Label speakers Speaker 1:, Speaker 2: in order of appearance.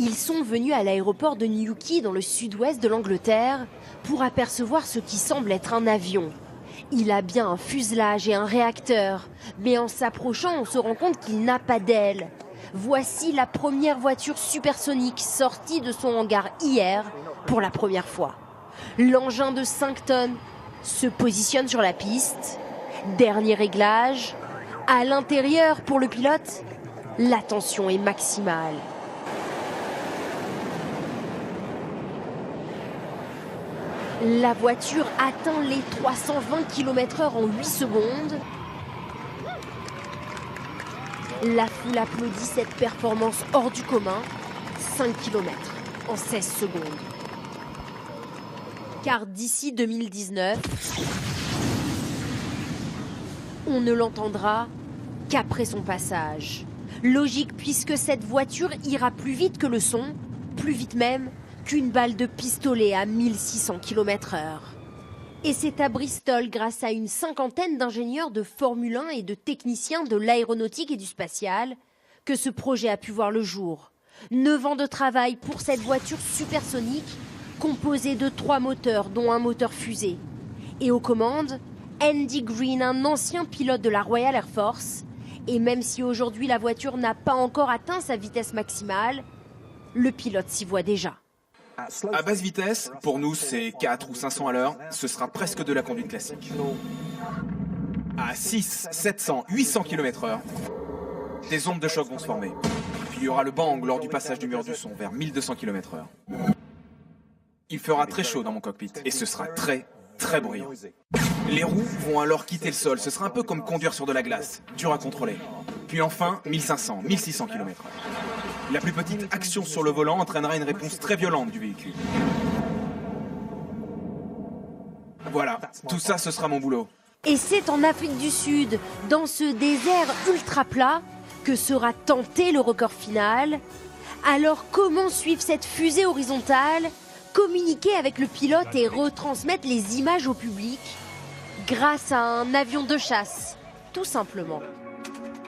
Speaker 1: Ils sont venus à l'aéroport de Newquay dans le sud-ouest de l'Angleterre pour apercevoir ce qui semble être un avion. Il a bien un fuselage et un réacteur, mais en s'approchant, on se rend compte qu'il n'a pas d'aile. Voici la première voiture supersonique sortie de son hangar hier pour la première fois. L'engin de 5 tonnes se positionne sur la piste. Dernier réglage. À l'intérieur, pour le pilote, la tension est maximale. La voiture atteint les 320 km/h en 8 secondes. La foule applaudit cette performance hors du commun. 5 km en 16 secondes. Car d'ici 2019, on ne l'entendra qu'après son passage. Logique puisque cette voiture ira plus vite que le son, plus vite même qu'une balle de pistolet à 1600 km/h. Et c'est à Bristol, grâce à une cinquantaine d'ingénieurs de Formule 1 et de techniciens de l'aéronautique et du spatial, que ce projet a pu voir le jour. 9 ans de travail pour cette voiture supersonique, composée de 3 moteurs, dont un moteur fusée. Et aux commandes, Andy Green, un ancien pilote de la Royal Air Force. Et même si aujourd'hui la voiture n'a pas encore atteint sa vitesse maximale, le pilote s'y voit déjà.
Speaker 2: À basse vitesse, pour nous c'est 4 ou 500 à l'heure, ce sera presque de la conduite classique. À 6, 700, 800 km/h, des ondes de choc vont se former. Puis il y aura le bang lors du passage du mur du son vers 1200 km/h. Il fera très chaud dans mon cockpit et ce sera très bruyant. Les roues vont alors quitter le sol, ce sera un peu comme conduire sur de la glace, dur à contrôler. Puis enfin, 1500, 1600 km/h. La plus petite action sur le volant entraînera une réponse très violente du véhicule. Voilà, tout ça ce sera mon boulot.
Speaker 1: Et c'est en Afrique du Sud, dans ce désert ultra plat, que sera tenté le record final. Alors comment suivre cette fusée horizontale, communiquer avec le pilote et retransmettre les images au public grâce à un avion de chasse, tout simplement.